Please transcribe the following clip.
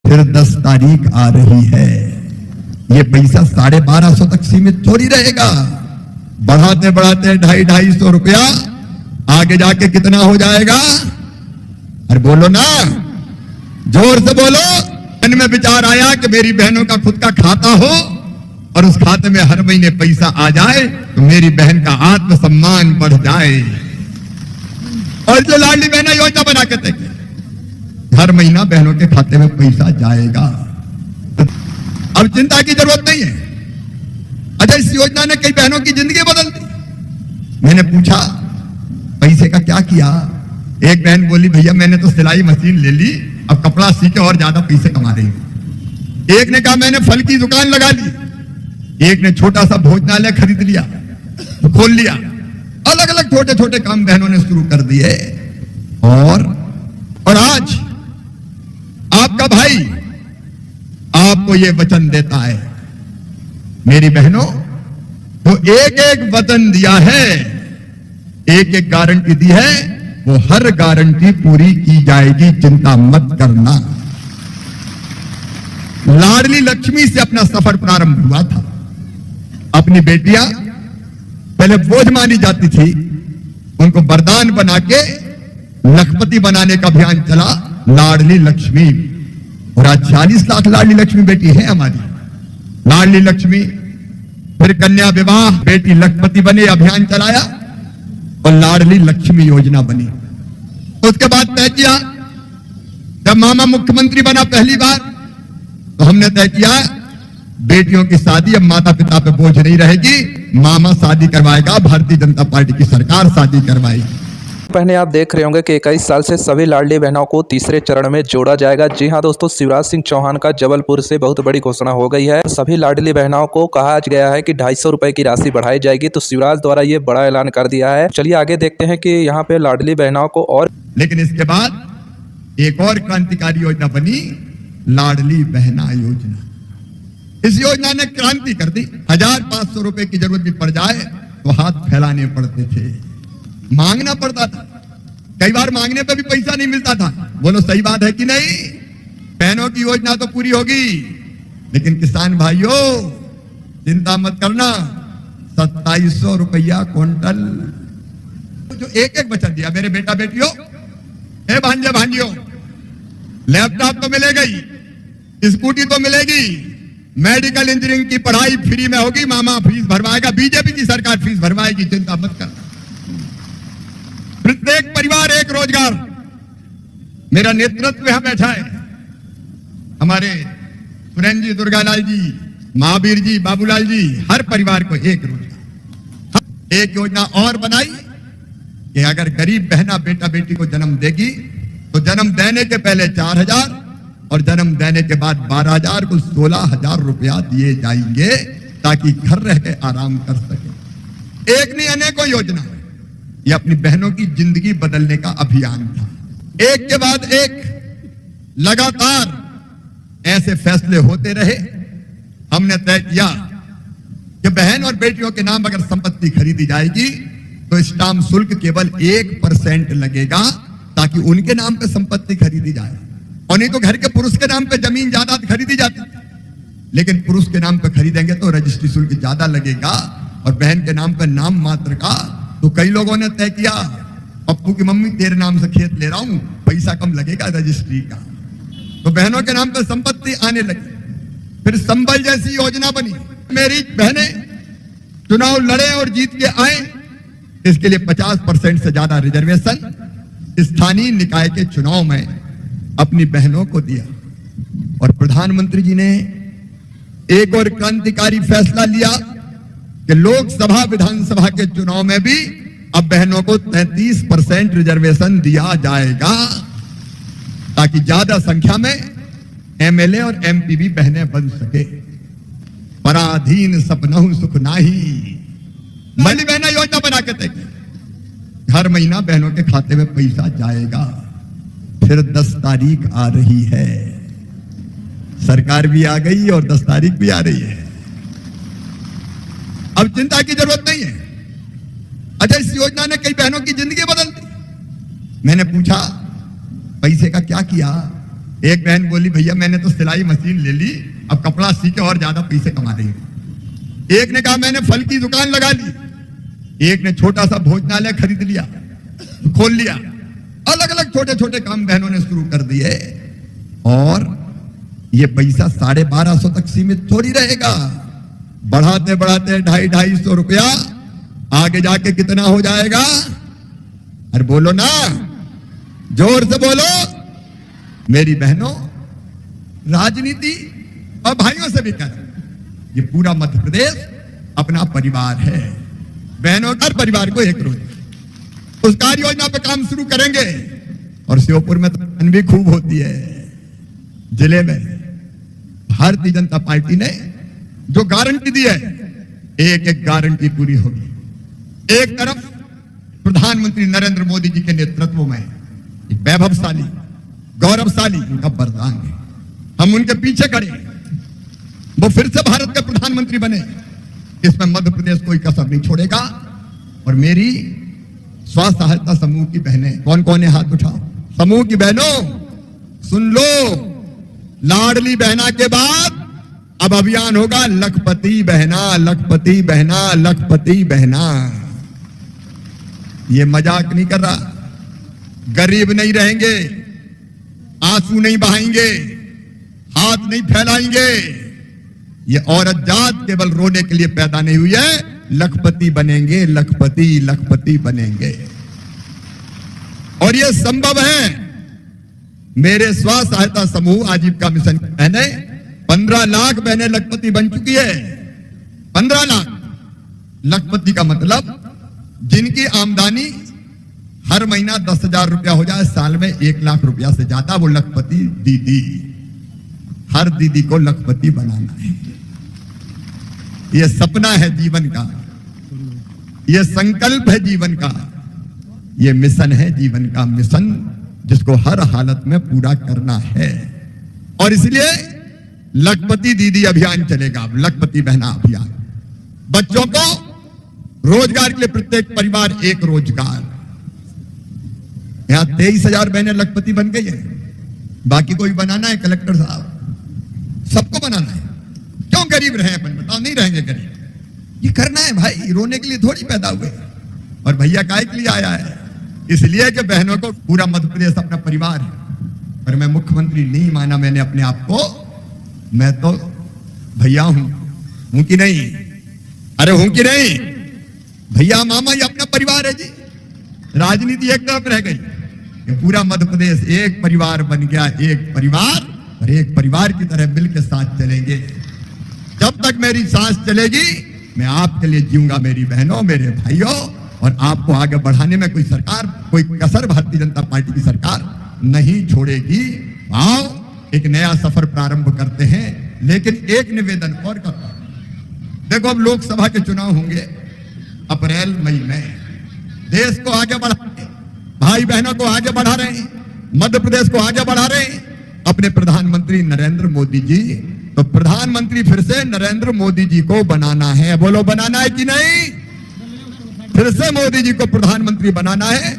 फिर 10 तारीख आ रही है। ये पैसा 1250 तक सीमित थोड़ी रहेगा। बढ़ाते बढ़ाते 250 रुपया आगे जाके कितना हो जाएगा? अरे बोलो ना, जोर से बोलो। मन में विचार आया कि मेरी बहनों का खुद का खाता हो और उस खाते में हर महीने पैसा आ जाए तो मेरी बहन का आत्मसम्मान बढ़ जाए। और जो लाडली बहना योजना बना के देखे, हर महीना बहनों के खाते में पैसा जाएगा। अब चिंता की जरूरत नहीं है। अच्छा, इस योजना ने कई बहनों की जिंदगी बदल दी। मैंने पूछा पैसे का क्या किया? एक बहन बोली, भैया मैंने तो सिलाई मशीन ले ली, अब कपड़ा सी के और ज्यादा पैसे कमा रही हूं। एक ने कहा मैंने फल की दुकान लगा ली। एक ने छोटा सा भोजनालय खरीद लिया, तो खोल लिया। अलग अलग छोटे छोटे काम बहनों ने शुरू कर दिए। और आज आपका भाई आपको यह वचन देता है, मेरी बहनों, वो एक एक वचन दिया है, एक एक गारंटी दी है, वो हर गारंटी पूरी की जाएगी, चिंता मत करना। लाडली लक्ष्मी से अपना सफर प्रारंभ हुआ था। अपनी बेटियां पहले बोझ मानी जाती थी, उनको वरदान बना के लखपति बनाने का अभियान चला, लाडली लक्ष्मी। और आज 40 लाख लाडली लक्ष्मी बेटी है हमारी। लाडली लक्ष्मी, फिर कन्या विवाह, बेटी लखपति बने, अभियान चलाया और लाडली लक्ष्मी योजना बनी। उसके बाद तय किया, जब मामा मुख्यमंत्री बना पहली बार, तो हमने तय किया बेटियों की शादी अब माता पिता पे बोझ नहीं रहेगी, मामा शादी करवाएगा, भारतीय जनता पार्टी की सरकार शादी करवाएगी। पहले आप देख रहे होंगे कि 21 साल से सभी लाडली बहनों को तीसरे चरण में जोड़ा जाएगा। जी हां दोस्तों, शिवराज सिंह चौहान का जबलपुर से बहुत बड़ी घोषणा हो गई है। सभी लाडली बहनों को कहा गया है कि 250 रुपए की राशि बढ़ाई जाएगी। तो शिवराज द्वारा ये बड़ा ऐलान कर दिया है। चलिए आगे देखते हैं कि यहाँ पे लाडली बहनों को और। लेकिन इसके बाद एक और क्रांतिकारी योजना बनी, लाडली बहना योजना। इस योजना ने क्रांति कर दी। 1500 रुपए की जरूरत भी पड़ जाए तो हाथ फैलाने पड़ते थे, मांगना पड़ता था। कई बार मांगने पे भी पैसा नहीं मिलता था। बोलो सही बात है कि नहीं? बहनों की योजना तो पूरी होगी, लेकिन किसान भाइयों चिंता मत करना, 2700 रुपया क्विंटल जो एक एक वचन दिया। मेरे बेटा बेटियों, हे भांजे भांजियों, लैपटॉप तो मिलेगा ही, स्कूटी तो मिलेगी, मेडिकल इंजीनियरिंग की पढ़ाई फ्री में होगी, मामा फीस भरवाएगा, बीजेपी की सरकार फीस भरवाएगी, चिंता मत करना। प्रत्येक परिवार एक रोजगार। मेरा नेतृत्व यहां बैठा है, हमारे सुरेंद्र जी, दुर्गालाल जी, महावीर जी, बाबूलाल जी, हर परिवार को एक रोजगार। एक योजना और बनाई कि अगर गरीब बहना बेटा बेटी को जन्म देगी तो जन्म देने के पहले 4000 और जन्म देने के बाद 12000 को 16000 रुपया दिए जाएंगे, ताकि घर रह के आराम कर सके। एक नहीं अनेकों योजना। यह अपनी बहनों की जिंदगी बदलने का अभियान था। एक के बाद एक लगातार ऐसे फैसले होते रहे। हमने तय किया कि बहन और बेटियों के नाम अगर संपत्ति खरीदी जाएगी तो स्टाम्प शुल्क केवल 1% लगेगा, ताकि उनके नाम पे संपत्ति खरीदी जाए। और नहीं तो घर के पुरुष के नाम पे जमीन जायदाद खरीदी जाती, लेकिन पुरुष के नाम पे खरीदेंगे तो रजिस्ट्री शुल्क ज्यादा लगेगा, और बहन के नाम पे नाम मात्र का। तो कई लोगों ने तय किया, पप्पू की मम्मी तेरे नाम से खेत ले रहा हूं, पैसा कम लगेगा रजिस्ट्री का। तो बहनों के नाम पे संपत्ति आने लगी। फिर संबल जैसी योजना बनी। मेरी बहनें चुनाव लड़े और जीत के आए, इसके लिए 50% से ज्यादा रिजर्वेशन स्थानीय निकाय के चुनाव में अपनी बहनों को दिया। और प्रधानमंत्री जी ने एक और क्रांतिकारी फैसला लिया कि लोकसभा विधानसभा के चुनाव में भी अब बहनों को 33% रिजर्वेशन दिया जाएगा, ताकि ज्यादा संख्या में एमएलए और एमपी भी बहनें बन सके। पराधीन सपनहु सुख नाही, लाडली बहना योजना बना के देखे, हर महीना बहनों के खाते में पैसा जाएगा। फिर 10 तारीख आ रही है, सरकार भी आ गई और 10 तारीख भी आ रही है। अब चिंता की जरूरत नहीं है। अच्छा, इस योजना ने कई बहनों की जिंदगी बदल दी। मैंने पूछा पैसे का क्या किया? एक बहन बोली भैया मैंने तो सिलाई मशीन ले ली, अब कपड़ा सी के और ज्यादा पैसे कमा रही हूं। एक ने कहा मैंने फल की दुकान लगा ली, एक ने छोटा सा भोजनालय खरीद लिया, खोल लिया। अलग अलग छोटे छोटे काम बहनों ने शुरू कर दिए। और ये पैसा 1250 तक सीमित थोड़ी रहेगा, बढ़ाते बढ़ाते 250-250 रुपया आगे जाके कितना हो जाएगा? अरे बोलो ना, जोर से बोलो। मेरी बहनों, राजनीति और भाइयों से भी कर, ये पूरा मध्य प्रदेश अपना परिवार है। बहनों हर परिवार को एक रोज उस कार्य योजना पे काम शुरू करेंगे। और श्योपुर में तो धन भी खूब होती है। जिले में भारतीय जनता पार्टी ने जो गारंटी दी है, एक एक गारंटी पूरी होगी। एक तरफ प्रधानमंत्री नरेंद्र मोदी जी के नेतृत्व में एक वैभवशाली गौरवशाली उनका वरदान है, हम उनके पीछे खड़े, वो फिर से भारत के प्रधानमंत्री बने, इसमें मध्य प्रदेश कोई कसर नहीं छोड़ेगा। और मेरी स्व सहायता समूह की बहनें, कौन कौन है हाथ उठाओ, समूह की बहनों सुन लो, लाडली बहना के बाद अब अभियान होगा लखपति बहना, लखपति बहना, लखपति बहना। ये मजाक नहीं कर रहा। गरीब नहीं रहेंगे, आंसू नहीं बहाएंगे, हाथ नहीं फैलाएंगे। ये औरत जात केवल रोने के लिए पैदा नहीं हुई है, लखपति बनेंगे, लखपति लखपति बनेंगे। और ये संभव है। मेरे स्व सहायता समूह आजीविका मिशन की बहनें 15 लाख बहनें लखपति बन चुकी है। 15 लाख लखपति का मतलब जिनकी आमदनी हर महीना 10,000 रुपया हो जाए, साल में 1 लाख रुपया से ज्यादा, वो लखपति दीदी। हर दीदी को लखपति बनाना है। ये सपना है जीवन का, ये संकल्प है जीवन का, ये मिशन है जीवन का, मिशन जिसको हर हालत में पूरा करना है। और इसलिए लखपति दीदी अभियान चलेगा, लखपति बहना अभियान। बच्चों को रोजगार के लिए प्रत्येक परिवार एक रोजगार। यहां 23,000 बहनें लखपति बन गई है। बाकी कोई बनाना है कलेक्टर साहब, सबको बनाना है। क्यों गरीब रहे अपन, बताओ, नहीं रहेंगे गरीब। ये करना है भाई, रोने के लिए थोड़ी पैदा हुए। और भैया काय के लिए आया है? इसलिए कि बहनों को पूरा मध्य प्रदेश अपना परिवार है। और मैं मुख्यमंत्री नहीं माना मैंने अपने आप को, मैं तो भैया हूं कि नहीं? अरे हूं कि नहीं? भैया मामा ये अपना परिवार है जी। राजनीति एक तरफ रह गई, ये पूरा मध्य प्रदेश एक परिवार बन गया। एक परिवार, और एक परिवार की तरह मिलकर साथ चलेंगे। जब तक मेरी सांस चलेगी मैं आपके लिए जीऊंगा मेरी बहनों, मेरे भाइयों। और आपको आगे बढ़ाने में कोई सरकार, कोई कसर भारतीय जनता पार्टी की सरकार नहीं छोड़ेगी। आओ एक नया सफर प्रारंभ करते हैं। लेकिन एक निवेदन और करता हूं, देखो अब लोकसभा के चुनाव होंगे अप्रैल मई में। देश को आगे बढ़ा रहे, भाई बहनों को आगे बढ़ा रहे हैं, मध्य प्रदेश को आगे बढ़ा रहे हैं अपने प्रधानमंत्री नरेंद्र मोदी जी। तो प्रधानमंत्री फिर से नरेंद्र मोदी जी को बनाना है। बोलो बनाना है कि नहीं? फिर से मोदी जी को प्रधानमंत्री बनाना है।